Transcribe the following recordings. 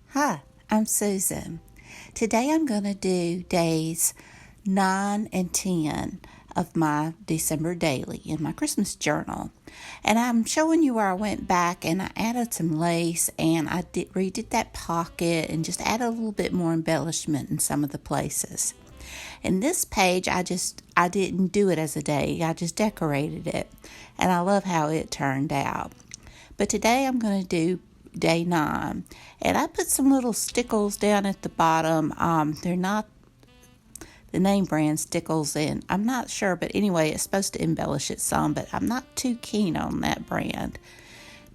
Hi, I'm Susan. Today I'm going to do days 9 and 10 of my December daily in my Christmas journal. And I'm showing you where I went back and I added some lace and I redid that pocket and just added a little bit more embellishment in some of the places. In this page, I didn't do it as a day. I just decorated it. And I love how it turned out. But today I'm going to do day 9. And I put some little stickles down at the bottom. They're not the name brand stickles, and I'm not sure, but anyway, it's supposed to embellish it some, but I'm not too keen on that brand.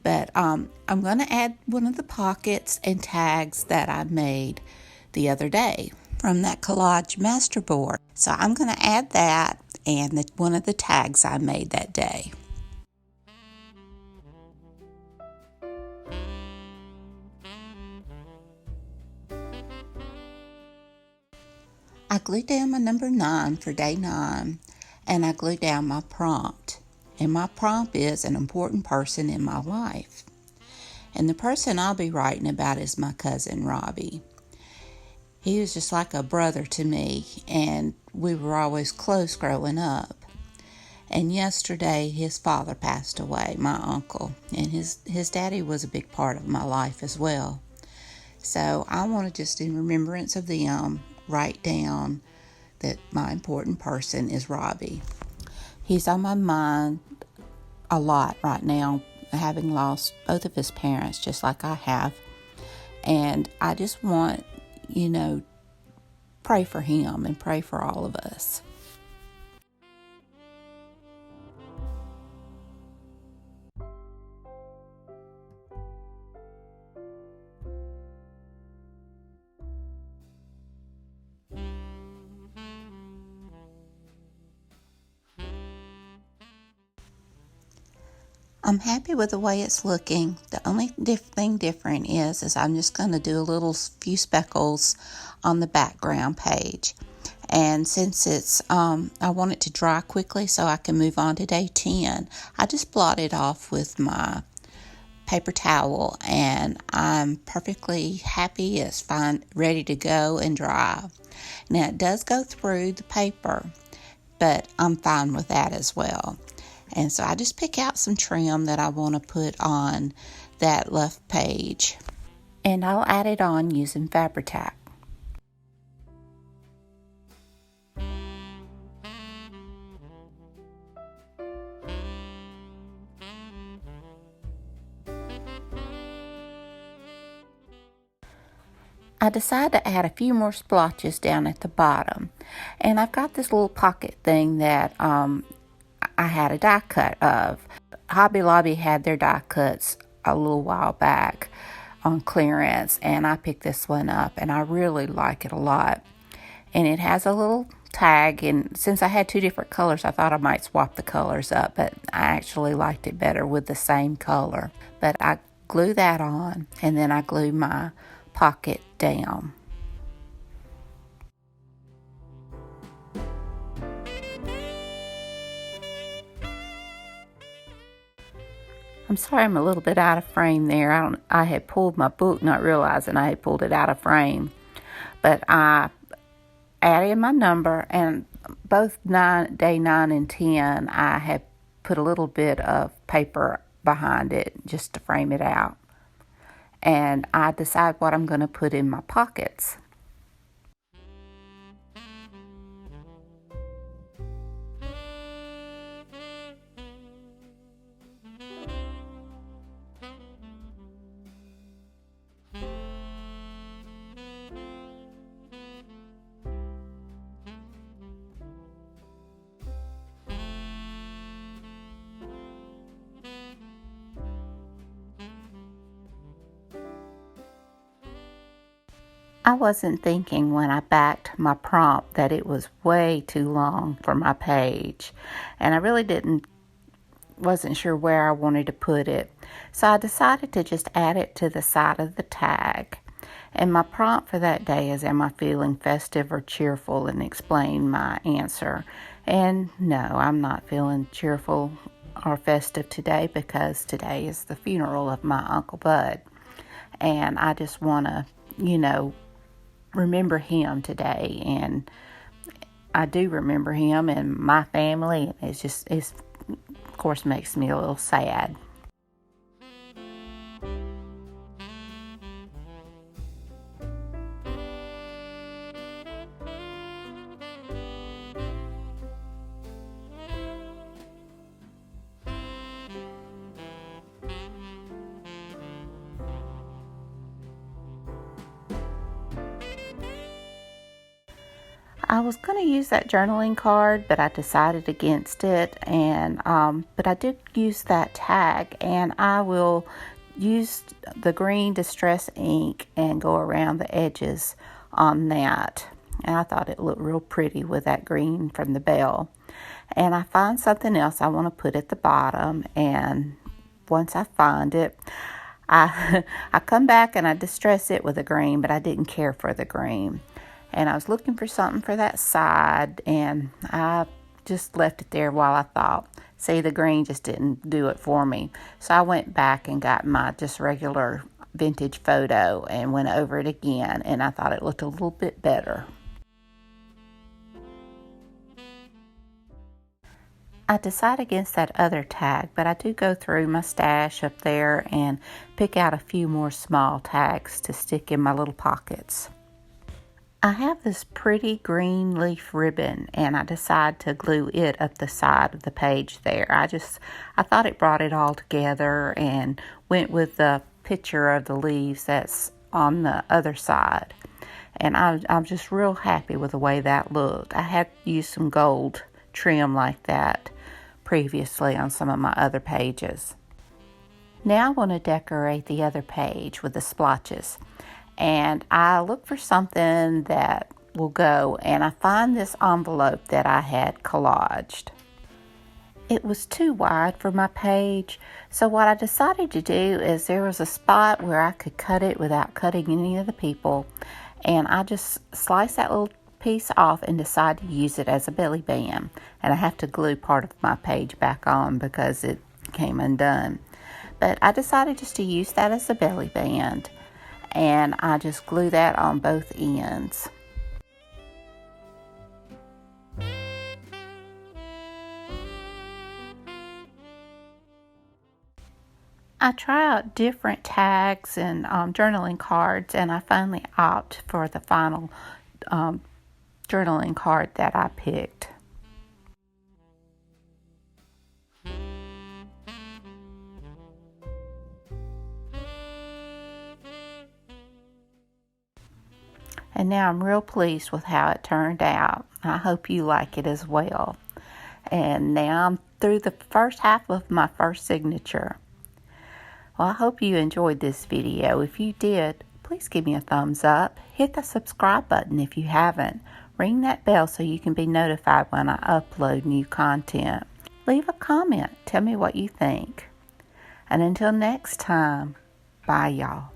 But I'm going to add one of the pockets and tags that I made the other day from that collage masterboard. So I'm going to add that and one of the tags I made that day. I glued down my number 9 for day 9, and I glued down my prompt. And my prompt is an important person in my life. And the person I'll be writing about is my cousin Robbie. He was just like a brother to me, and we were always close growing up. And yesterday his father passed away, my uncle, and his daddy was a big part of my life as well. So I want to just, in remembrance of them, write down that my important person is Robbie. He's on my mind a lot right now, having lost both of his parents just like I have. And I just want, pray for him and pray for all of us. I'm happy with the way it's looking. The only thing different is I'm just going to do a few speckles on the background page. And since it's, I want it to dry quickly so I can move on to day 10, I just blot it off with my paper towel, and I'm perfectly happy. It's fine, ready to go and dry. Now it does go through the paper, but I'm fine with that as well. And so I just pick out some trim that I want to put on that left page. And I'll add it on using Fabri-Tac. I decided to add a few more splotches down at the bottom. And I've got this little pocket thing that I had a die cut of. Hobby Lobby had their die cuts a little while back on clearance, and I picked this one up, and I really like it a lot. And it has a little tag, and since I had 2 different colors, I thought I might swap the colors up, but I actually liked it better with the same color. But I glue that on, and then I glue my pocket down. I'm sorry I'm a little bit out of frame there. I had pulled my book, not realizing I had pulled it out of frame. But I added my number, and both day 9 and 10, I had put a little bit of paper behind it just to frame it out. And I decide what I'm going to put in my pockets. I wasn't thinking when I backed my prompt that it was way too long for my page, and I really wasn't sure where I wanted to put it, so I decided to just add it to the side of the tag. And my prompt for that day is, am I feeling festive or cheerful, and explain my answer. And no, I'm not feeling cheerful or festive today because today is the funeral of my Uncle Bud. And I just want to, remember him today. And I do remember him and my family. It's of course makes me a little sad. I was going to use that journaling card, but I decided against it. And but I did use that tag, and I will use the green distress ink and go around the edges on that. And I thought it looked real pretty with that green from the bell. And I find something else I want to put at the bottom, and once I find it, I come back and I distress it with a green, but I didn't care for the green. And I was looking for something for that side, and I just left it there while I thought. See, the green just didn't do it for me. So I went back and got my just regular vintage photo and went over it again, and I thought it looked a little bit better. I decide against that other tag, but I do go through my stash up there and pick out a few more small tags to stick in my little pockets. I have this pretty green leaf ribbon, and I decide to glue it up the side of the page there. I thought it brought it all together and went with the picture of the leaves that's on the other side. And I'm just real happy with the way that looked. I had used some gold trim like that previously on some of my other pages. Now I want to decorate the other page with the splotches. And I look for something that will go, and I find this envelope that I had collaged. It was too wide for my page, so what I decided to do is there was a spot where I could cut it without cutting any of the people, and I just sliced that little piece off and decided to use it as a belly band. And I have to glue part of my page back on because it came undone. But I decided just to use that as a belly band. And I just glue that on both ends. I try out different tags and journaling cards, and I finally opt for the final journaling card that I picked. And now I'm real pleased with how it turned out. I hope you like it as well. And now I'm through the first half of my first signature. Well, I hope you enjoyed this video. If you did, please give me a thumbs up. Hit the subscribe button if you haven't. Ring that bell so you can be notified when I upload new content. Leave a comment. Tell me what you think. And until next time, bye y'all.